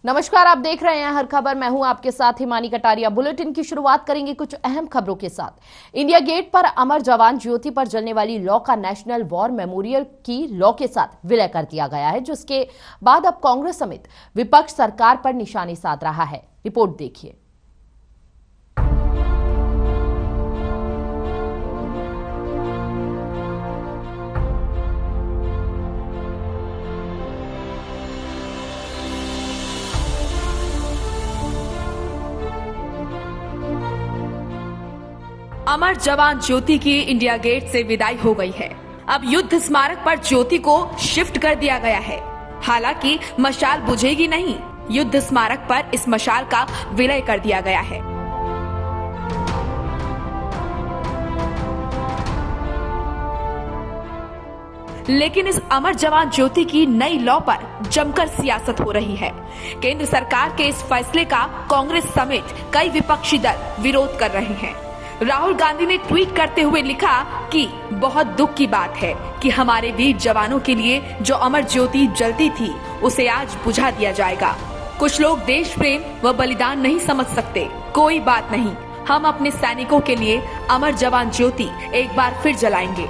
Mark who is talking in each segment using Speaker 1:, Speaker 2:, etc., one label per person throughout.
Speaker 1: नमस्कार, आप देख रहे हैं हर खबर। मैं हूं आपके साथ हिमानी कटारिया। बुलेटिन की शुरुआत करेंगे कुछ अहम खबरों के साथ। इंडिया गेट पर अमर जवान ज्योति पर जलने वाली लॉ का नेशनल वॉर मेमोरियल की लॉ के साथ विलय कर दिया गया है, जिसके बाद अब कांग्रेस समेत विपक्ष सरकार पर निशाने साध रहा है। रिपोर्ट देखिए।
Speaker 2: अमर जवान ज्योति की इंडिया गेट से विदाई हो गई है। अब युद्ध स्मारक पर ज्योति को शिफ्ट कर दिया गया है। हालांकि मशाल बुझेगी नहीं, युद्ध स्मारक पर इस मशाल का विलय कर दिया गया है। लेकिन इस अमर जवान ज्योति की नई लॉ पर जमकर सियासत हो रही है। केंद्र सरकार के इस फैसले का कांग्रेस समेत कई विपक्षी दल विरोध कर रहे हैं। राहुल गांधी ने ट्वीट करते हुए लिखा कि बहुत दुख की बात है कि हमारे वीर जवानों के लिए जो अमर ज्योति जलती थी उसे आज बुझा दिया जाएगा। कुछ लोग देश प्रेम व बलिदान नहीं समझ सकते, कोई बात नहीं, हम अपने सैनिकों के लिए अमर जवान ज्योति एक बार फिर जलाएंगे।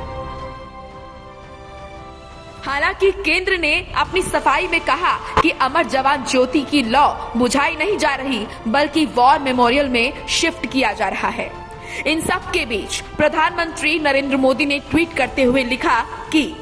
Speaker 2: हालांकि केंद्र ने अपनी सफाई में कहा कि अमर जवान ज्योति की लॉ बुझाई नहीं जा रही, बल्कि वॉर मेमोरियल में शिफ्ट किया जा रहा है। इन सब के बीच प्रधानमंत्री नरेंद्र मोदी ने ट्वीट करते हुए लिखा कि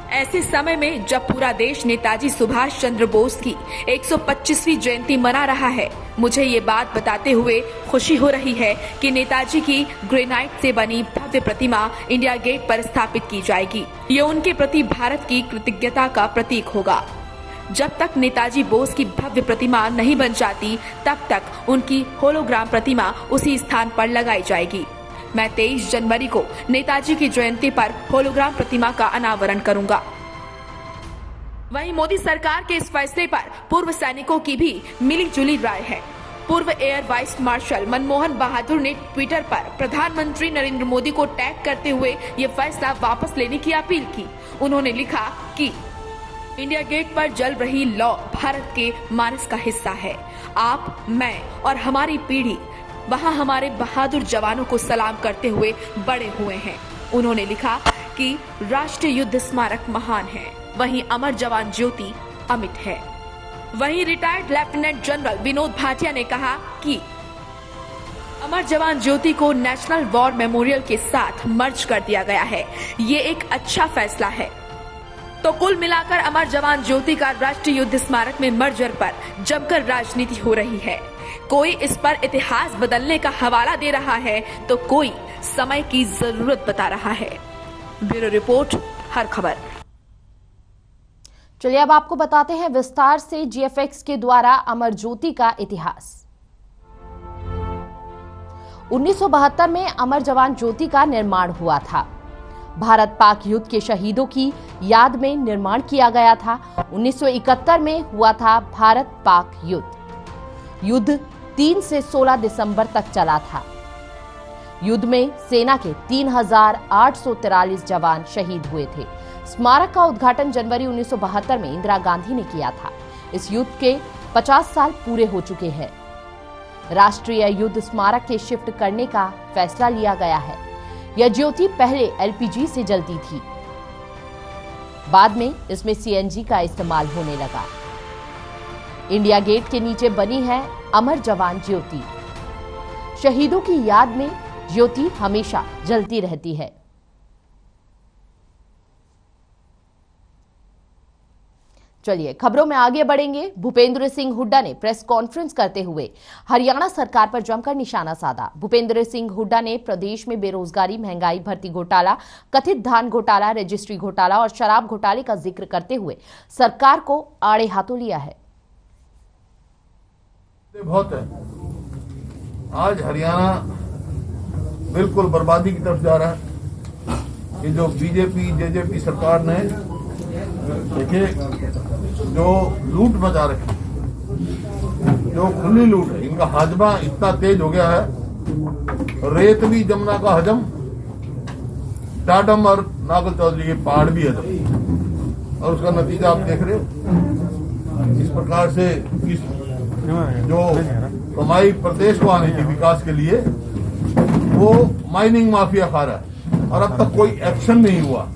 Speaker 2: ऐसे समय में जब पूरा देश नेताजी सुभाष चंद्र बोस की 125वीं जयंती मना रहा है, मुझे ये बात बताते हुए खुशी हो रही है कि नेताजी की ग्रेनाइट से बनी भव्य प्रतिमा इंडिया गेट पर स्थापित की जाएगी। ये उनके प्रति भारत की कृतज्ञता का प्रतीक होगा। जब तक नेताजी बोस की भव्य प्रतिमा नहीं बन जाती, तब तक उनकी होलोग्राम प्रतिमा उसी स्थान पर लगाई जाएगी। मैं 23 जनवरी को नेताजी की जयंती पर होलोग्राम प्रतिमा का अनावरण करूंगा। वहीं मोदी सरकार के इस फैसले पर पूर्व सैनिकों की भी मिली-जुली राय है। पूर्व एयर वाइस मार्शल मनमोहन बहादुर ने ट्विटर पर प्रधानमंत्री नरेंद्र मोदी को टैग करते हुए ये फैसला वापस लेने की अपील की। उन्होंने लिखा कि इंडिया गेट पर जल रही लॉ भारत के मानस का हिस्सा है। आप, मैं और हमारी पीढ़ी वहां हमारे बहादुर जवानों को सलाम करते हुए बड़े हुए हैं। उन्होंने लिखा कि राष्ट्रीय युद्ध स्मारक महान है, वहीं अमर जवान ज्योति अमिट है। वहीं retired lieutenant general Vinod Bhatia ने कहा कि अमर जवान ज्योति को नेशनल वॉर मेमोरियल के साथ मर्ज कर दिया गया है। ये एक अच्छा फैसला है। तो कुल मिलाकर अमर जवान ज्योति का राष्ट्रीय युद्ध स्मारक में मर्जर पर जमकर राजनीति हो रही है। कोई इस पर इतिहास बदलने का हवाला दे रहा है, तो कोई समय की जरूरत बता रहा है। ब्यूरो रिपोर्ट, हर खबर।
Speaker 1: चलिए अब आपको बताते हैं विस्तार से जीएफएक्स के द्वारा अमर ज्योति का इतिहास। 1972 में अमर जवान ज्योति का निर्माण हुआ था। भारत पाक युद्ध के शहीदों की याद में निर्माण किया गया था। 1971 में हुआ था भारत पाक युद्ध। युद्ध 3 से 16 दिसंबर तक चला था। युद्ध में सेना के 3843 जवान शहीद हुए थे। स्मारक का उद्घाटन जनवरी 1972 में इंदिरा गांधी ने किया था। इस युद्ध के 50 साल पूरे हो चुके हैं। राष्ट्रीय युद्ध स्मारक के शिफ्ट करने का फैसला लिया गया है। यह ज्योति पहले एलपीजी से जलती थी, बाद में इसमें सीएनजी का इस्तेमाल होने लगा। इंडिया गेट के नीचे बनी है अमर जवान ज्योति। शहीदों की याद में ज्योति हमेशा जलती रहती है। चलिए खबरों में आगे बढ़ेंगे। भूपेंद्र सिंह हुड्डा ने प्रेस कॉन्फ्रेंस करते हुए हरियाणा सरकार पर जमकर निशाना साधा। भूपेंद्र सिंह हुड्डा ने प्रदेश में बेरोजगारी, महंगाई, भर्ती घोटाला, कथित धान घोटाला, रजिस्ट्री घोटाला और शराब घोटाले का जिक्र करते हुए सरकार को आड़े हाथों लिया है।
Speaker 3: बहुत है, आज हरियाणा बिल्कुल बर्बादी की तरफ जा रहा है। ये जो बीजेपी जेजेपी सरकार ने देखिए जो लूट मचा रखी, जो खुली लूट है, इनका हाजमा इतना तेज हो गया है, रेत भी जमुना का हजम, डाडम और नागल चौधरी के पहाड़ भी हजम, और उसका नतीजा आप देख रहे हो। किस प्रकार से किस जो कमाई प्रदेश को आनी थी विकास के लिए वो माइनिंग माफिया खा रहा है और अब तक कोई एक्शन नहीं हुआ।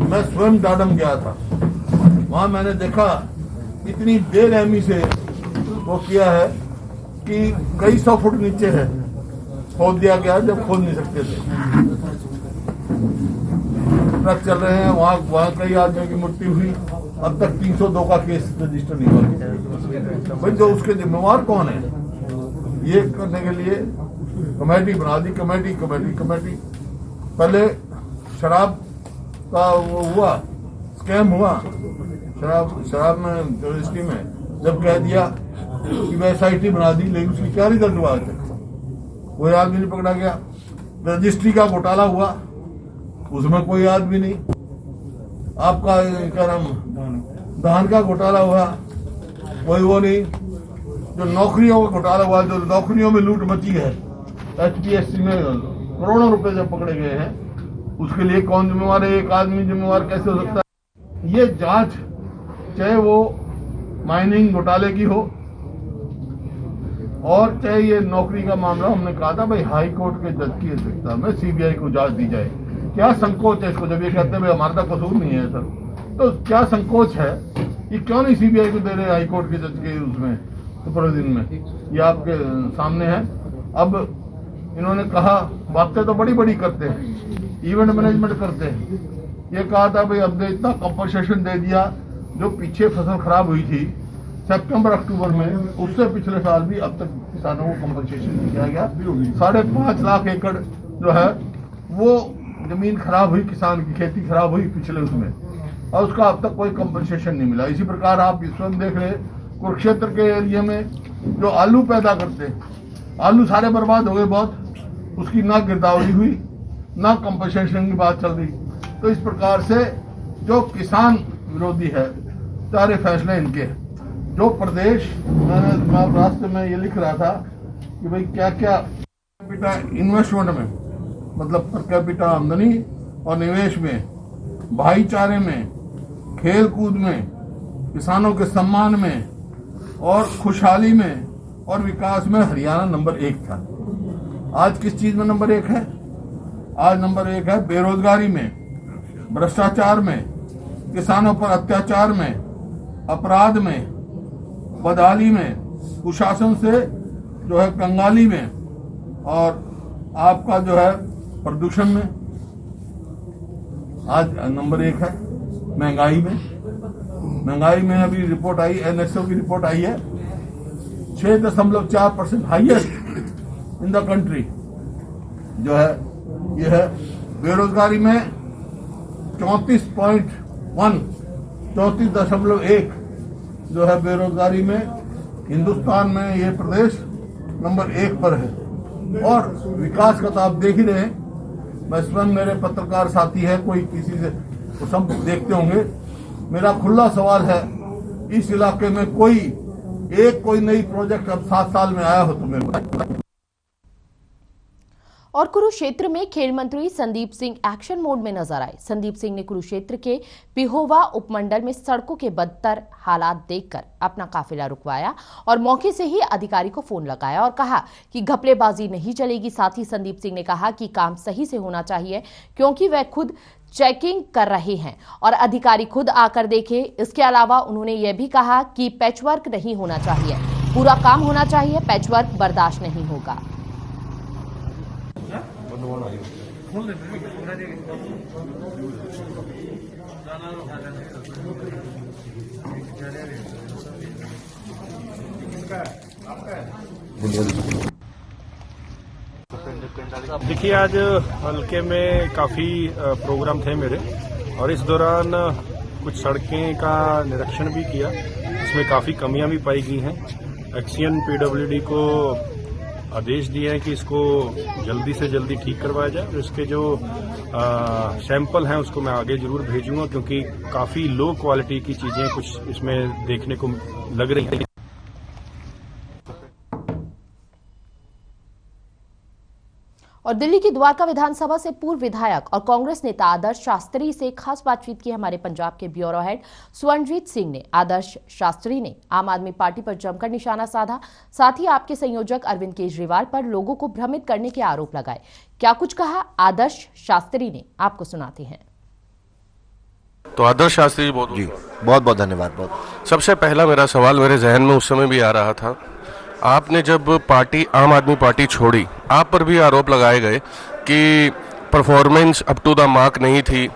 Speaker 3: मैं स्वयं डाडम गया था, वहां मैंने देखा इतनी बेरहमी से वो किया है कि कई 100 फुट नीचे है खोद दिया गया जब खोद नहीं सकते थे। ट्रक चल रहे हैं, वहां कई आदमियों की मृत्यु हुई, अब तक 302 का केस रजिस्टर नहीं हुआ। भाई जो उसके जिम्मेवार कौन है? ये करने के लिए कमेटी बना दी, कमेटी। पहले शराब का वो हुआ, स्कैम हुआ शराब में रजिस्ट्री में, जब कह दिया कि SIT बना दी, लेकिन उसकी क्या रिजल्ट हुआ था? कोई आदमी नहीं पकड़ा गया। रजिस्ट्री का घोटाला हुआ, उसमें कोई आदमी नहीं। आपका क्या नाम धान का घोटाला हुआ, कोई वो नहीं। जो नौकरियों का घोटाला हुआ, जो नौकरियों में लूट मची है, HPSC में करोड़ों रुपए जब पकड़े गए हैं, उसके लिए कौन जिम्मेवार है? एक आदमी जिम्मेवार कैसे हो सकता है? ये जांच चाहे वो माइनिंग घोटाले की हो और चाहे ये नौकरी का मामला, हमने कहा था भाई हाई कोर्ट के जज की अध्यक्षता में CBI को जांच दी जाए। क्या संकोच है इसको? जब ये कहते हैं भाई हमारा तो कसूर नहीं है सर, तो क्या संकोच है? ये क्यों नहीं CBI को दे रहे हाई कोर्ट के जज के उसमें सुपरविजन में? ये आपके सामने है। अब इन्होंने कहा, बातें तो बड़ी बड़ी करते हैं, इवेंट मैनेजमेंट करते हैं। ये कहा था भाई अब इतना कंपनसेशन दे दिया, जो पीछे फसल खराब हुई थी सितंबर अक्टूबर में, उससे पिछले साल भी अब तक किसानों को कंपनसेशन दिया गया। 5.5 लाख एकड़ जो है वो जमीन खराब हुई, किसान की खेती खराब हुई पिछले उसमें, और उसका अब तक कोई कंपनसेशन नहीं मिला। इसी प्रकार आप स्वयं देख रहे कुरुक्षेत्र के एरिया में जो आलू पैदा करते हैं, आलू सारे बर्बाद हो गए बहुत, उसकी ना गिरदावरी हुई ना कंपनसेशन की बात चल रही। तो इस प्रकार से जो किसान विरोधी है, सारे फैसले इनके हैं। जो प्रदेश मैं रास्ते में ये लिख रहा था कि भाई क्या क्या इन्वेस्टमेंट में, मतलब पर कैपिटा आमदनी और निवेश में, भाईचारे में, खेल कूद में, किसानों के सम्मान में और खुशहाली में और विकास में हरियाणा नंबर 1 था। आज किस चीज में नंबर 1 है? आज नंबर 1 है बेरोजगारी में, भ्रष्टाचार में, किसानों पर अत्याचार में, अपराध में, बदहाली में, कुशासन से जो है कंगाली में, और आपका जो है प्रदूषण में आज नंबर 1 है। महंगाई में अभी रिपोर्ट आई, NSO की रिपोर्ट आई है, 6.4% हाईएस्ट इन द कंट्री जो है ये है। बेरोजगारी में 34.1 जो है बेरोजगारी में, हिंदुस्तान में ये प्रदेश नंबर 1 पर है। और विकास का तो आप देख ही रहे हैं। मैं स्वयं, मेरे पत्रकार साथी है, कोई किसी से तो सब देखते होंगे। मेरा खुला सवाल है, इस इलाके में कोई नई प्रोजेक्ट अब 7 साल में आया हो तो मेरे को।
Speaker 1: और कुरुक्षेत्र में खेल मंत्री संदीप सिंह एक्शन मोड में नजर आए। संदीप सिंह ने कुरुक्षेत्र के पिहोवा उपमंडल में सड़कों के बदतर हालात देखकर अपना काफिला रुकवाया और मौके से ही अधिकारी को फोन लगाया और कहा कि घपलेबाजी नहीं चलेगी। साथ ही संदीप सिंह ने कहा कि काम सही से होना चाहिए, क्योंकि वह खुद चेकिंग कर रहे हैं और अधिकारी खुद आकर देखे। इसके अलावा उन्होंने यह भी कहा कि पैचवर्क नहीं होना चाहिए, पूरा काम होना चाहिए, पैचवर्क बर्दाश्त नहीं होगा।
Speaker 4: देखिए, आज हल्के में काफ़ी प्रोग्राम थे मेरे, और इस दौरान कुछ सड़कें का निरीक्षण भी किया। इसमें काफ़ी कमियां भी पाई गई हैं। एक्सीएन PWD को आदेश दिए हैं कि इसको जल्दी से जल्दी ठीक करवाया जाए। और इसके जो सैंपल हैं उसको मैं आगे जरूर भेजूंगा, क्योंकि काफ़ी लो क्वालिटी की चीज़ें कुछ इसमें देखने को लग रही हैं।
Speaker 1: और दिल्ली की द्वारका विधानसभा से पूर्व विधायक और कांग्रेस नेता आदर्श शास्त्री से खास बातचीत की हमारे पंजाब के ब्यूरो हेड स्वर्णजीत सिंह ने। आदर्श शास्त्री ने आम आदमी पार्टी पर जमकर निशाना साधा, साथ ही आपके संयोजक अरविंद केजरीवाल पर लोगों को भ्रमित करने के आरोप लगाए। क्या कुछ कहा आदर्श शास्त्री ने, आपको सुनाते हैं।
Speaker 4: तो आदर्श शास्त्री जी
Speaker 5: बहुत बहुत धन्यवाद।
Speaker 4: सबसे पहला मेरा सवाल मेरे जहन में उस समय भी आ रहा था, आपने जब पार्टी आम आदमी पार्टी छोड़ी, आप पर भी आरोप लगाए गए कि performance up to the mark नहीं थी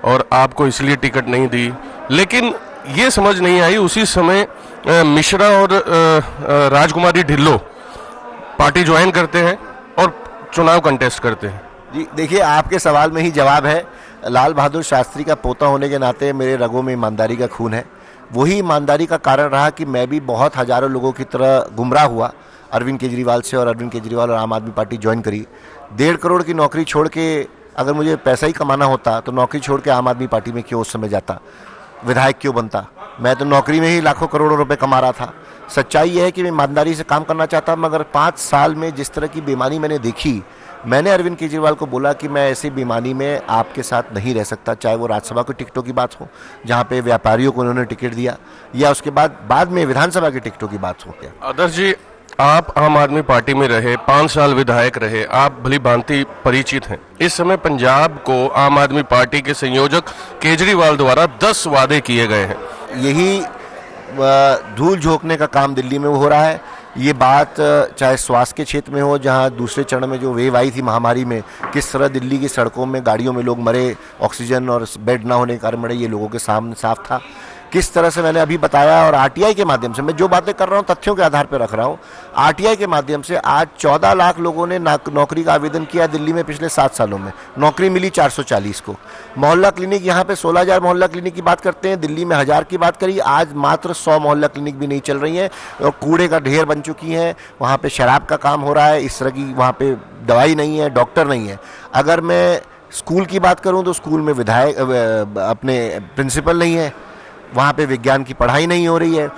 Speaker 4: और आपको इसलिए टिकट नहीं दी। लेकिन ये समझ नहीं आई उसी समय मिश्रा और राजकुमारी ढिल्लो पार्टी ज्वाइन करते हैं और चुनाव कंटेस्ट करते हैं।
Speaker 5: जी देखिए, आपके सवाल में ही जवाब है। लाल बहादुर शास्त्री का पोता होने के नाते मेरे रगों में ईमानदारी का खून है। वही ईमानदारी का कारण रहा कि मैं भी बहुत हजारों लोगों की तरह गुमराह हुआ अरविंद केजरीवाल से, और अरविंद केजरीवाल और आम आदमी पार्टी ज्वाइन करी। 1.5 करोड़ की नौकरी छोड़ के, अगर मुझे पैसा ही कमाना होता तो नौकरी छोड़ के आम आदमी पार्टी में क्यों उस समय जाता, विधायक क्यों बनता। मैं तो नौकरी में ही लाखों करोड़ों रुपए कमा रहा था। सच्चाई यह है कि मैं ईमानदारी से काम करना चाहता, मगर 5 साल में जिस तरह की बेईमानी मैंने देखी, मैंने अरविंद केजरीवाल को बोला कि मैं ऐसी बेईमानी में आपके साथ नहीं रह सकता, चाहे वो राज्यसभा की टिकटों की बात हो जहां पे व्यापारियों को उन्होंने टिकट दिया, या उसके बाद में विधानसभा की टिकटों की बात हो। क्या
Speaker 4: आदर्श जी, आप आम आदमी पार्टी में रहे, 5 साल विधायक रहे, आप भली भांति परिचित हैं। इस समय पंजाब को आम आदमी पार्टी के संयोजक केजरीवाल द्वारा 10 वादे किए गए हैं।
Speaker 5: यही धूल झोंकने का काम दिल्ली में हो रहा है। ये बात चाहे स्वास्थ्य के क्षेत्र में हो, जहां दूसरे चरण में जो वेव आई थी महामारी में, किस तरह दिल्ली की सड़कों में गाड़ियों में लोग मरे, ऑक्सीजन और बेड ना होने के कारण मरे, ये लोगों के सामने साफ था। किस तरह से मैंने अभी बताया, और आरटीआई के माध्यम से मैं जो बातें कर रहा हूँ तथ्यों के आधार पर रख रहा हूँ। आरटीआई के माध्यम से आज 14 लाख लोगों ने नौकरी का आवेदन किया दिल्ली में पिछले 7 सालों में। नौकरी मिली 440 को। मोहल्ला क्लिनिक, यहाँ पे 16,000 मोहल्ला क्लिनिक की बात करते हैं, दिल्ली में 1000 की बात करी, आज मात्र 100 मोहल्ला क्लिनिक भी नहीं चल रही हैं और कूड़े का ढेर बन चुकी हैं। वहाँ पे शराब का काम हो रहा है, इस तरह की वहाँ पे दवाई नहीं है, डॉक्टर नहीं है। अगर मैं स्कूल की बात करूँ तो स्कूल में विधायक अपने प्रिंसिपल नहीं है, वहाँ पे विज्ञान की पढ़ाई नहीं हो रही है।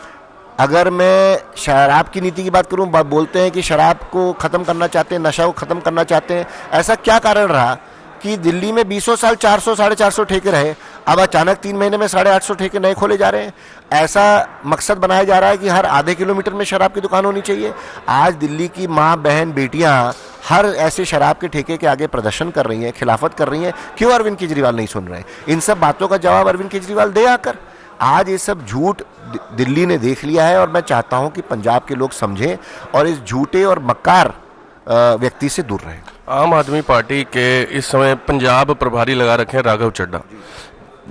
Speaker 5: अगर मैं शराब की नीति की बात करूँ, बोलते हैं कि शराब को ख़त्म करना चाहते हैं, नशा को ख़त्म करना चाहते हैं। ऐसा क्या कारण रहा कि दिल्ली में 20 साल 400 साढ़े 400 ठेके रहे, अब अचानक 3 महीने में 850 ठेके नए खोले जा रहे हैं। ऐसा मकसद बनाया जा रहा है कि हर आधे किलोमीटर में शराब की दुकान होनी चाहिए। आज दिल्ली की माँ, बहन, बेटियाँ हर ऐसे शराब के ठेके के आगे प्रदर्शन कर रही हैं, खिलाफत कर रही हैं। क्यों अरविंद केजरीवाल नहीं सुन रहे? इन सब बातों का जवाब अरविंद केजरीवाल दे आकर। आज ये सब झूठ दिल्ली ने देख लिया है और मैं चाहता हूं कि पंजाब के लोग समझें और इस झूठे और मक्कार व्यक्ति से दूर रहें।
Speaker 4: आम आदमी पार्टी के इस समय पंजाब प्रभारी लगा रखे हैं राघव चड्ढा।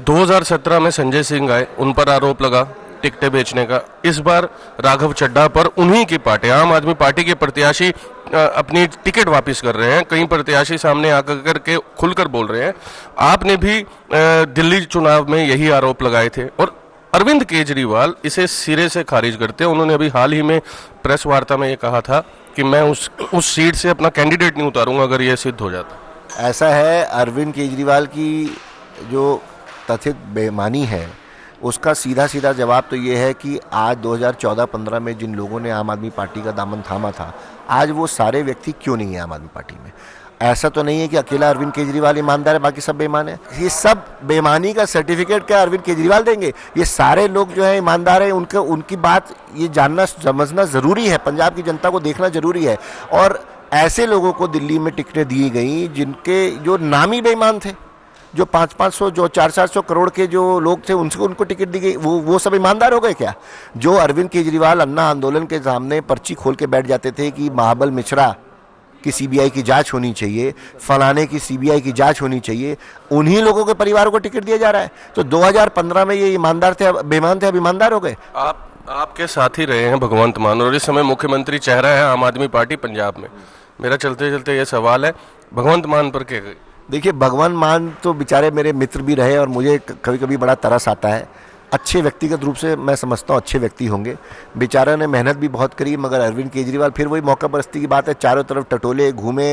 Speaker 4: 2017 में संजय सिंह आए, उन पर आरोप लगा टिकटें बेचने का। इस बार राघव चड्ढा पर उन्हीं की पार्टी, आम आदमी पार्टी के प्रत्याशी अपनी टिकट वापस कर रहे हैं। कई प्रत्याशी सामने आकर करके खुलकर बोल रहे हैं। आपने भी दिल्ली चुनाव में यही आरोप लगाए थे और अरविंद केजरीवाल इसे सिरे से खारिज करते हैं। उन्होंने अभी हाल ही में प्रेस वार्ता में ये कहा था कि मैं उस सीट से अपना कैंडिडेट नहीं उतारूंगा अगर ये सिद्ध हो जाता।
Speaker 5: ऐसा है, अरविंद केजरीवाल की जो कथित बेईमानी है उसका सीधा सीधा जवाब तो ये है कि आज 2014-15 में जिन लोगों ने आम आदमी पार्टी का दामन थामा था, आज वो सारे व्यक्ति क्यों नहीं है आम आदमी पार्टी में। ऐसा तो नहीं है कि अकेला अरविंद केजरीवाल ईमानदार है, बाकी सब बेईमान है। ये सब बेईमानी का सर्टिफिकेट क्या अरविंद केजरीवाल देंगे? ये सारे लोग जो है ईमानदार है, उनकी बात ये जानना समझना ज़रूरी है, पंजाब की जनता को देखना ज़रूरी है। और ऐसे लोगों को दिल्ली में टिकटें दी गई जिनके जो नामी बेईमान थे, जो 500-500 जो 400-400 करोड़ के जो लोग थे उनको टिकट दी गई, वो सब ईमानदार हो गए क्या? जो अरविंद केजरीवाल अन्ना आंदोलन के सामने पर्ची खोल के बैठ जाते थे कि महाबल मिश्रा की सीबीआई की जांच होनी चाहिए, फलाने की सीबीआई की जांच होनी चाहिए, उन्हीं लोगों के परिवारों को टिकट दिया जा रहा है। तो 2015 में ये ईमानदार थे, बेईमान थे, अब ईमानदार हो गए।
Speaker 4: आपके साथ ही रहे हैं भगवंत मान और इस समय मुख्यमंत्री चेहरा है आम आदमी पार्टी पंजाब में। मेरा चलते चलते ये सवाल है, भगवंत मान पर क्या?
Speaker 5: देखिए, भगवान मान तो बेचारे मेरे मित्र भी रहे और मुझे कभी कभी बड़ा तरस आता है। अच्छे व्यक्तिगत रूप से मैं समझता हूँ अच्छे व्यक्ति होंगे, बेचारा ने मेहनत भी बहुत करी, मगर अरविंद केजरीवाल फिर वही मौका परस्ती की बात है, चारों तरफ टटोले, घूमे,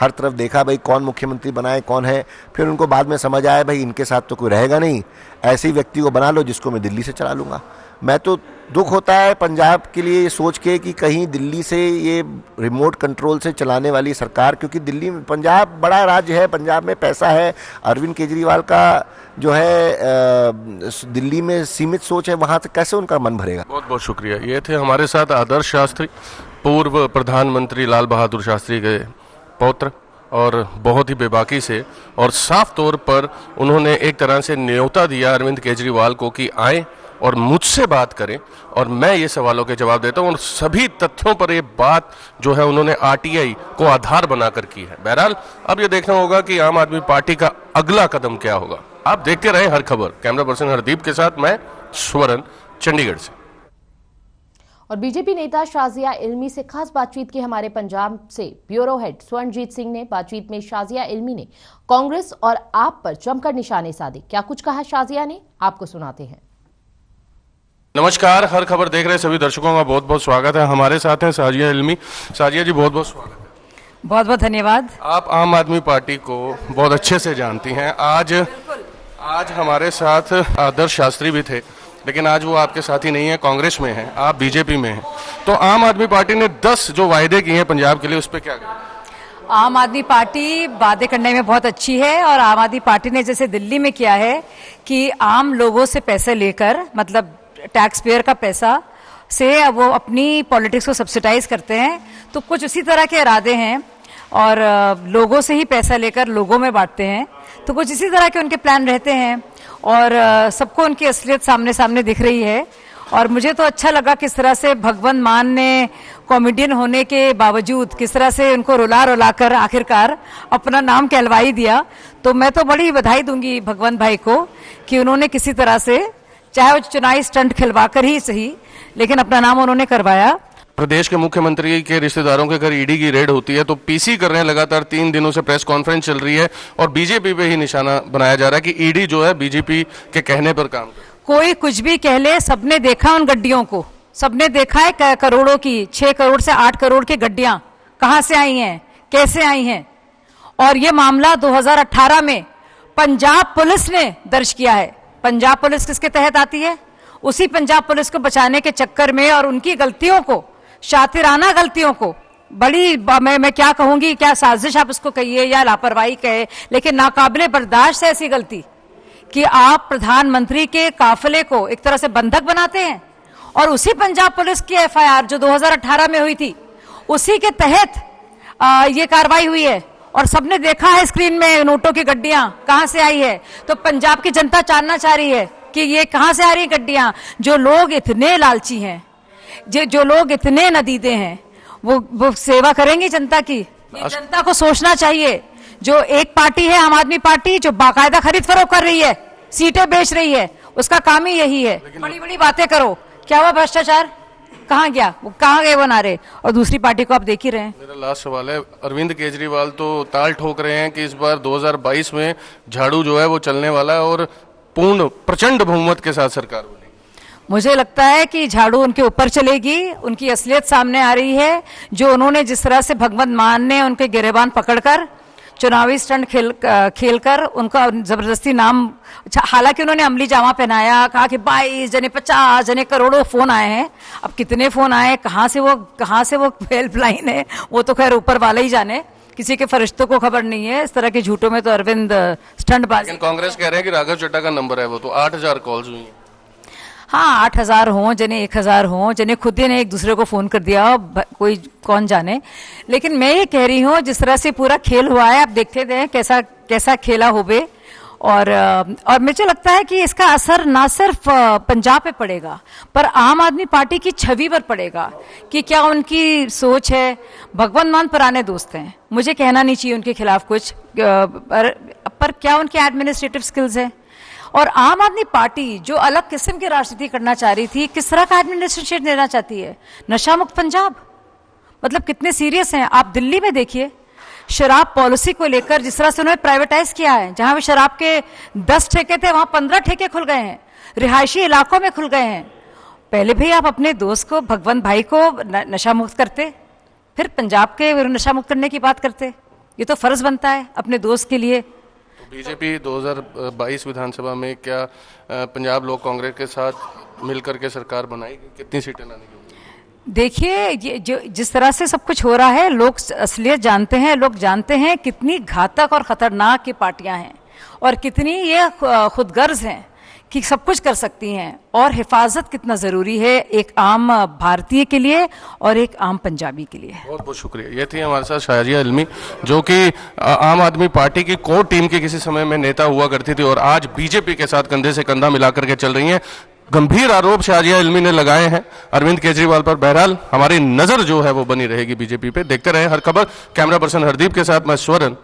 Speaker 5: हर तरफ देखा भाई कौन मुख्यमंत्री बनाए कौन है, फिर उनको बाद में समझ आया भाई इनके साथ तो कोई रहेगा नहीं, ऐसे ही व्यक्ति को बना लो जिसको मैं दिल्ली से चला लूँगा। मैं तो दुख होता है पंजाब के लिए ये सोच के कि कहीं दिल्ली से ये रिमोट कंट्रोल से चलाने वाली सरकार, क्योंकि दिल्ली में पंजाब बड़ा राज्य है, पंजाब में पैसा है, अरविंद केजरीवाल का जो है दिल्ली में सीमित सोच है, वहाँ से कैसे उनका मन भरेगा।
Speaker 4: बहुत बहुत शुक्रिया। ये थे हमारे साथ आदर्श शास्त्री, पूर्व प्रधानमंत्री लाल बहादुर शास्त्री के पौत्र, और बहुत ही बेबाकी से और साफ तौर पर उन्होंने एक तरह से न्योता दिया अरविंद केजरीवाल को कि आए और मुझसे बात करें और मैं ये सवालों के जवाब देता हूं, और सभी तथ्यों पर ये बात जो है उन्होंने आरटीआई को आधार बनाकर की है। बहरहाल अब ये देखना होगा कि आम आदमी पार्टी का अगला कदम क्या होगा। आप देखते रहे हर खबर। कैमरा पर्सन हरदीप के साथ मैं स्वरण, चंडीगढ़ से।
Speaker 1: और बीजेपी नेता शाजिया इल्मी से खास बातचीत की हमारे पंजाब से ब्यूरो हेड स्वर्णजीत सिंह ने। बातचीत में शाजिया इल्मी ने कांग्रेस और आप पर जमकर निशाने साधे। क्या कुछ कहा शाजिया ने, आपको सुनाते हैं।
Speaker 4: नमस्कार, हर खबर देख रहे सभी दर्शकों का बहुत बहुत स्वागत है। हमारे साथ हैं शाजिया इल्मी। शाजिया जी, बहुत बहुत स्वागत है।
Speaker 6: बहुत बहुत धन्यवाद।
Speaker 4: आप आम आदमी पार्टी को बहुत अच्छे से जानती हैं। आज हमारे साथ आदर्श शास्त्री भी थे, लेकिन आज वो आपके साथी नहीं है, कांग्रेस में हैं, आप बीजेपी में हैं। तो आम आदमी पार्टी ने 10 जो वायदे किए हैं पंजाब के लिए, उस पर क्या कहें?
Speaker 6: आम आदमी पार्टी वादे करने में बहुत अच्छी है, और आम आदमी पार्टी ने जैसे दिल्ली में किया है कि आम लोगों से पैसे लेकर, मतलब टैक्स पेयर का पैसा से वो अपनी पॉलिटिक्स को सब्सिडाइज करते हैं, तो कुछ उसी तरह के इरादे हैं। और लोगों से ही पैसा लेकर लोगों में बांटते हैं, तो कुछ इसी तरह के उनके प्लान रहते हैं। और सबको उनकी असलियत सामने सामने दिख रही है। और मुझे तो अच्छा लगा किस तरह से भगवंत मान ने कॉमेडियन होने के बावजूद किस तरह से उनको रुला कर आखिरकार अपना नाम कहलवाई दिया। तो मैं तो बड़ी बधाई दूंगी भगवंत भाई को कि उन्होंने किसी तरह से, चाहे वो चुनावी स्टंट खिलवा कर ही सही, लेकिन अपना नाम उन्होंने करवाया।
Speaker 4: प्रदेश के मुख्यमंत्री के रिश्तेदारों के घर ईडी की रेड होती है, तो पीसी कर रहे हैं लगातार 3 दिनों से प्रेस कॉन्फ्रेंस चल रही है, और बीजेपी पे ही निशाना बनाया जा रहा है कि ईडी जो है बीजेपी के कहने पर काम कर।
Speaker 6: कोई कुछ भी कह ले, सबने देखा उन गड्डियों को, सबने देखा है करोड़ों की, 6 करोड़ से 8 करोड़ की गड्डियां कहां से आई हैं, कैसे आई हैं। और ये मामला 2018 में पंजाब पुलिस ने दर्ज किया है। पंजाब पुलिस किसके तहत आती है? उसी पंजाब पुलिस को बचाने के चक्कर में और उनकी गलतियों को, शातिराना गलतियों को, बड़ी मैं क्या कहूंगी, क्या साजिश आप इसको कहिए या लापरवाही कहे, लेकिन नाकाबिले बर्दाश्त है ऐसी गलती कि आप प्रधानमंत्री के काफिले को एक तरह से बंधक बनाते हैं। और उसी पंजाब पुलिस की एफआईआर जो 2018 में हुई थी, उसी के तहत ये कार्रवाई हुई है। और सबने देखा है स्क्रीन में नोटों की गड्डियां कहां से आई है। तो पंजाब की जनता जानना चाह रही है कि ये कहां से आ रही गड्डियां। जो लोग इतने लालची हैं, जो लोग इतने नदीदे हैं, वो सेवा करेंगे जनता की। ये जनता को सोचना चाहिए। जो एक पार्टी है आम आदमी पार्टी, जो बाकायदा खरीद फरोख्त कर रही है, सीटें बेच रही है, उसका काम ही यही है। बड़ी बड़ी बातें करो, क्या हुआ भ्रष्टाचार, कहां गया, वो कहां गए वो नारे। और दूसरी पार्टी को आप देख ही रहे हैं। मेरा
Speaker 4: लास्ट सवाल है, अरविंद केजरीवाल तो ताल ठोक रहे हैं कि इस बार 2022 में झाड़ू जो है वो चलने वाला है और पूर्ण प्रचंड बहुमत के साथ सरकार बनेगी।
Speaker 6: मुझे लगता है कि झाड़ू उनके ऊपर चलेगी। उनकी असलियत सामने आ रही है। जो उन्होंने जिस तरह से भगवंत मान ने उनके गिरेबान पकड़कर चुनावी स्टंट खेलकर उनका जबरदस्ती नाम, हालांकि उन्होंने अमली जामा पहनाया, कहा कि 22 जने 50 जने करोड़ों फोन आए हैं। अब कितने फोन आए, कहां से वो हेल्पलाइन है, वो तो खैर ऊपर वाला ही जाने, किसी के फरिश्तों को खबर नहीं है। इस तरह के झूठों में तो अरविंद स्टंटबाज।
Speaker 4: लेकिन कांग्रेस कह रहे हैं कि राघव चड्ढा का नंबर है वो, तो 8000 कॉल्स हुई हैं।
Speaker 6: हाँ, 8000 हों, जने 1000 हों, जने खुद ही ने एक दूसरे को फोन कर दिया, कोई कौन जाने। लेकिन मैं ये कह रही हूँ, जिस तरह से पूरा खेल हुआ है, आप देखते हैं कैसा खेला होवे। और मुझे लगता है कि इसका असर ना सिर्फ पंजाब पे पड़ेगा, पर आम आदमी पार्टी की छवि पर पड़ेगा कि क्या उनकी सोच है। भगवंत मान पुराने दोस्त हैं, मुझे कहना नहीं चाहिए उनके खिलाफ कुछ, पर क्या उनके एडमिनिस्ट्रेटिव स्किल्स है। और आम आदमी पार्टी जो अलग किस्म की राजनीति करना चाह रही थी, किस तरह का एडमिनिस्ट्रेशन देना चाहती है? नशा मुक्त पंजाब, मतलब कितने सीरियस हैं। आप दिल्ली में देखिए, शराब पॉलिसी को लेकर जिस तरह से उन्होंने प्राइवेटाइज किया है, जहां भी शराब के 10 ठेके थे वहां 15 ठेके खुल गए हैं, रिहायशी इलाकों में खुल गए हैं। पहले भी आप अपने दोस्त को, भगवंत भाई को नशा मुक्त करते, फिर पंजाब के नशा मुक्त करने की बात करते। ये तो फर्ज बनता है अपने दोस्त के लिए।
Speaker 4: बीजेपी 2022 विधानसभा में क्या पंजाब लोक कांग्रेस के साथ
Speaker 7: मिलकर के सरकार बनाएगी, कितनी सीटें लाने की?
Speaker 6: देखिए, ये जो जिस तरह से सब कुछ हो रहा है, लोग असलियत जानते हैं, लोग जानते हैं कितनी घातक और खतरनाक ये पार्टियां हैं और कितनी ये खुदगर्ज हैं कि सब कुछ कर सकती हैं, और हिफाजत कितना ज़रूरी है एक आम भारतीय के लिए और एक आम पंजाबी के लिए।
Speaker 7: बहुत बहुत शुक्रिया। ये थी हमारे साथ शाजिया इल्मी, जो कि आम आदमी पार्टी की कोर टीम की किसी समय में नेता हुआ करती थी और आज बीजेपी के साथ कंधे से कंधा मिलाकर के चल रही हैं। गंभीर आरोप शाजिया इल्मी ने लगाए हैं अरविंद केजरीवाल पर। बहरहाल हमारी नजर जो है वो बनी रहेगी बीजेपी पे। देखते रहे हर खबर। कैमरा पर्सन हरदीप के साथ मैं स्वरण।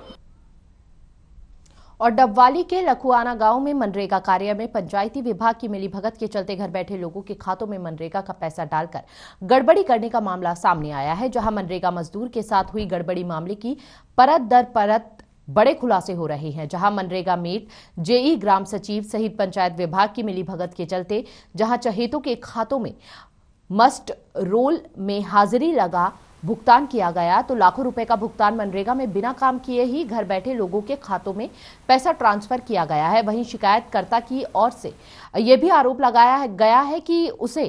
Speaker 1: और डबवाली के लखुआना गांव में मनरेगा कार्य में पंचायती विभाग की मिलीभगत के चलते घर बैठे लोगों के खातों में मनरेगा का पैसा डालकर गड़बड़ी करने का मामला सामने आया है, जहां मनरेगा मजदूर के साथ हुई गड़बड़ी मामले की परत दर परत बड़े खुलासे हो रहे हैं। जहां मनरेगा मेट, जेई, ग्राम सचिव सहित पंचायत विभाग की मिलीभगत के चलते जहां चहेतों के खातों में मस्ट रोल में हाजिरी लगा भुगतान किया गया, तो लाखों रुपए का भुगतान मनरेगा में बिना काम किए ही घर बैठे लोगों के खातों में पैसा ट्रांसफर किया गया है। वहीं शिकायतकर्ता की ओर से यह भी आरोप लगाया गया है कि उसे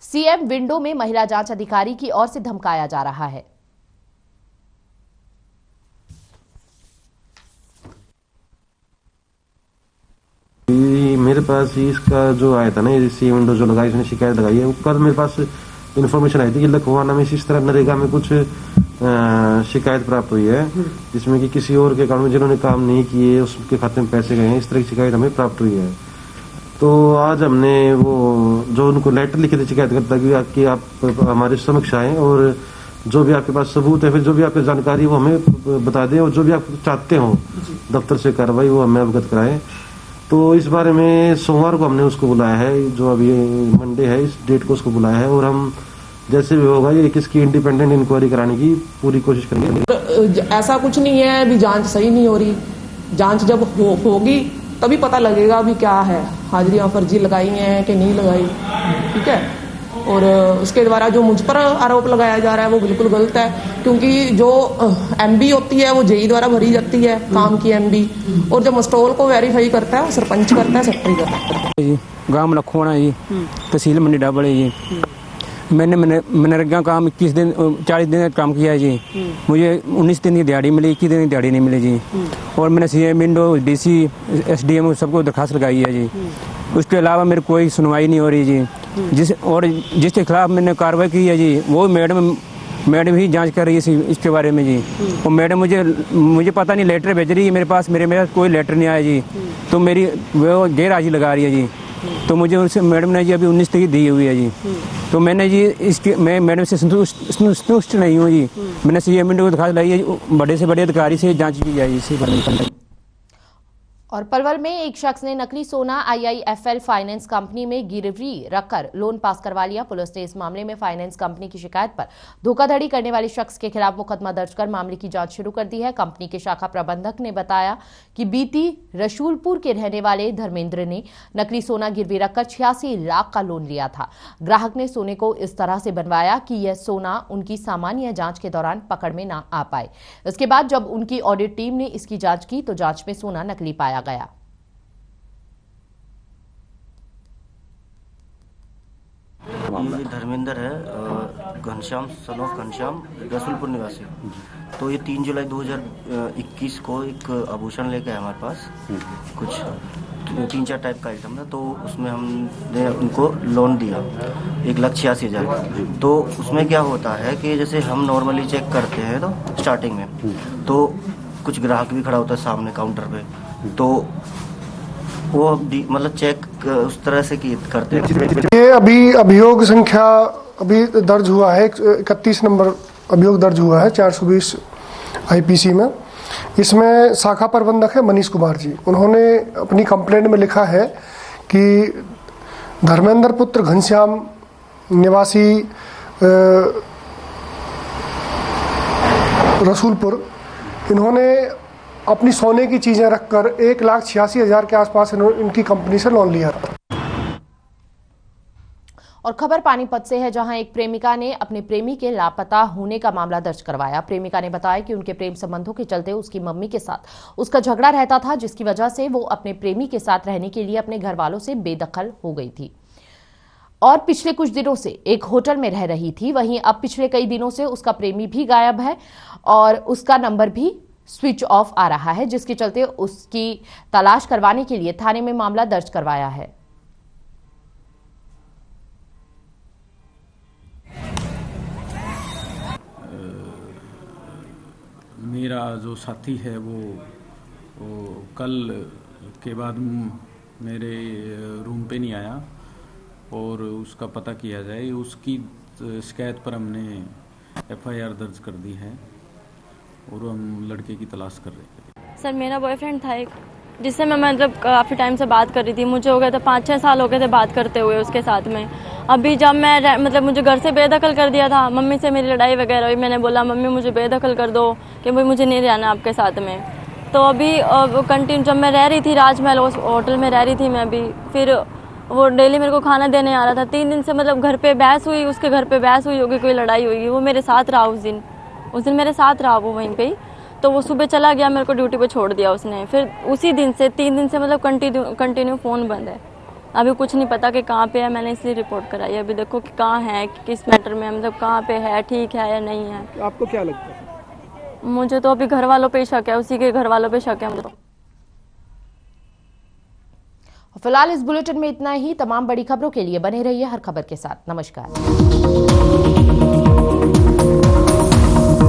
Speaker 1: सीएम विंडो में महिला जांच अधिकारी की ओर से धमकाया जा रहा है।
Speaker 8: मेरे पास इसका जो आया था ना, ये सीएम विंडो जो लगाई, इसने शिकायत लगाई है, कल मेरे पास इन्फॉर्मेशन आई थी कि लखवाना में इस तरह नरेगा में कुछ शिकायत प्राप्त हुई है, जिसमें कि किसी और के अकाउंट में जिन्होंने काम नहीं किए उसके खाते में पैसे गए हैं। इस तरह की शिकायत हमें प्राप्त हुई है। तो आज हमने वो जो उनको लेटर लिखे थे शिकायतकर्ता की आप हमारे समक्ष आए और जो भी आपके पास सबूत है, फिर जो भी आपकी जानकारी वो हमें बता दें, और जो भी आप चाहते हो दफ्तर से कार्रवाई वो हमें अवगत कराएं। तो इस बारे में सोमवार को हमने उसको बुलाया है, जो अभी मंडे है इस डेट को उसको बुलाया है, और हम जैसे भी होगा ये किसकी इंडिपेंडेंट इंक्वायरी कराने की पूरी कोशिश करेंगे।
Speaker 9: ऐसा कुछ नहीं है अभी जांच सही नहीं हो रही, जांच जब होगी तभी पता लगेगा अभी क्या है, हाजिरियां फर्जी लगाई हैं कि नहीं लगाई, ठीक है। और उसके द्वारा जो मुझ पर आरोप लगाया जा रहा है वो बिल्कुल गलत है, क्योंकि जो एमबी होती है वो जेई द्वारा भरी जाती है काम की एमबी, और जो मस्टोल को वेरीफाई करता है वो सरपंच करता है, सेक्रेटरी करता है।
Speaker 10: गांव लखवाना जी, तहसील मंडी डाबड़े जी। मैंने मनरेगा काम 40 दिन काम किया है जी। मुझे 19 दिन की दिहाड़ी मिली, 21 दिन की दिहाड़ी नहीं मिली जी। और मैंने सीएम विंडो, डीसी, एसडीएम सबको दरखास्त लगाई है जी। उसके अलावा मेरी कोई सुनवाई नहीं हो रही जी। जिसके खिलाफ मैंने कार्रवाई की है जी, वो मैडम ही जांच कर रही है इसके बारे में जी। और मैडम मुझे पता नहीं लेटर भेज रही है मेरे पास कोई लेटर नहीं आया जी। तो मेरी वो गैर हाजिरी लगा रही है जी। तो मुझे उनसे मैडम ने जी अभी 19 तक दी हुई है जी। तो मैंने जी मैं मैडम से संतुष्ट नहीं हूँ जी। मैंने सीएम विंडो को दरखास्त लाई है, बड़े से बड़े अधिकारी से जांच की जाए इसी पर।
Speaker 1: और पलवल में एक शख्स ने नकली सोना IIFL फाइनेंस कंपनी में गिरवी रखकर लोन पास करवा लिया। पुलिस ने इस मामले में फाइनेंस कंपनी की शिकायत पर धोखाधड़ी करने वाले शख्स के खिलाफ मुकदमा दर्ज कर मामले की जांच शुरू कर दी है। कंपनी के शाखा प्रबंधक ने बताया कि बीती रसूलपुर के रहने वाले धर्मेंद्र ने नकली सोना गिरवी रखकर 86 लाख का लोन लिया था। ग्राहक ने सोने को इस तरह से बनवाया कि यह सोना उनकी सामान्य जांच के दौरान पकड़ में ना आ पाए। इसके बाद जब उनकी ऑडिट टीम ने इसकी जांच की तो जांच में सोना नकली पाया गया।
Speaker 11: ये धर्मेंद्र है, घनश्याम सन ऑफ घनश्याम, रसूलपुर निवासी। तो ये 3 जुलाई 2021 को एक आभूषण लेके आया हमारे पास, कुछ 3-4 टाइप का आइटम था। तो उसमें हमने उनको लोन दिया 1,86,000। तो उसमें क्या होता है कि जैसे हम नॉर्मली चेक करते हैं तो स्टार्टिंग में तो कुछ ग्राहक भी खड़ा होता है सामने काउंटर पे, तो वो मतलब चेक उस तरह से करते हैं।
Speaker 12: ये अभी अभियोग संख्या अभी दर्ज हुआ है, 31 नंबर अभियोग दर्ज हुआ है 420 IPC में। इसमें शाखा प्रबंधक है मनीष कुमार जी। उन्होंने अपनी कंप्लेंट में लिखा है कि धर्मेंद्र पुत्र घनश्याम निवासी रसूलपुर, इन्होंने अपनी सोने की चीजें रखकर 1,86,000 के आसपास इनकी कंपनी से लोन लिया था।
Speaker 1: और खबर पानीपत से है, जहां एक प्रेमिका ने अपने प्रेमी के लापता होने का मामला दर्ज करवाया। प्रेमिका ने बताया कि उनके प्रेम संबंधों के चलते उसकी मम्मी के साथ उसका झगड़ा रहता था, जिसकी वजह से वो अपने प्रेमी के साथ रहने के लिए अपने घर वालों से बेदखल हो गई थी। और पिछले कुछ दिनों से एक होटल में रह रही थी। वहीं अब पिछले कई दिनों से उसका प्रेमी भी गायब है और उसका नंबर भी स्विच ऑफ आ रहा है, जिसके चलते उसकी तलाश करवाने के लिए थाने में मामला दर्ज करवाया है।
Speaker 13: मेरा जो साथी है वो कल के बाद मेरे रूम पे नहीं आया और उसका पता किया जाए। उसकी शिकायत पर हमने FIR दर्ज कर दी है और हम लड़के की तलाश कर रहे हैं।
Speaker 14: सर मेरा बॉयफ्रेंड था एक, जिससे मैं मतलब काफ़ी टाइम से बात कर रही थी। मुझे हो गए थे 5-6 साल हो गए थे बात करते हुए उसके साथ में। अभी जब मैं मतलब मुझे घर से बेदखल कर दिया था, मम्मी से मेरी लड़ाई वगैरह हुई, मैंने बोला मम्मी मुझे बेदखल कर दो कि भाई मुझे नहीं रहना आपके साथ में। तो अभी कंटिन्यू जब मैं रह रही थी राजमहल होटल में रह रही थी मैं अभी, फिर वो डेली मेरे को खाना देने आ रहा था। 3 दिन से मतलब घर पे बहस हुई, उसके घर पे बहस हुई होगी, कोई लड़ाई हुई, वो मेरे साथ रहा उस दिन मेरे साथ रहा वो वहीं पे ही। तो वो सुबह चला गया, मेरे को ड्यूटी पे छोड़ दिया उसने। फिर उसी दिन से 3 दिन से मतलब कंटिन्यू फ़ोन बंद है। अभी कुछ नहीं पता कि कहाँ पे है, मैंने इसलिए रिपोर्ट कराई। अभी देखो कि कहाँ है, किस मैटर में, मतलब कहाँ पे है, ठीक है या नहीं है।
Speaker 15: आपको क्या लगता है?
Speaker 14: मुझे तो अभी घर वालों पे ही शक है, उसी के घर वालों पे शक है मुझे तो।
Speaker 1: फिलहाल इस बुलेटिन में इतना ही। तमाम बड़ी खबरों के लिए बने रहिए हर खबर के साथ। नमस्कार।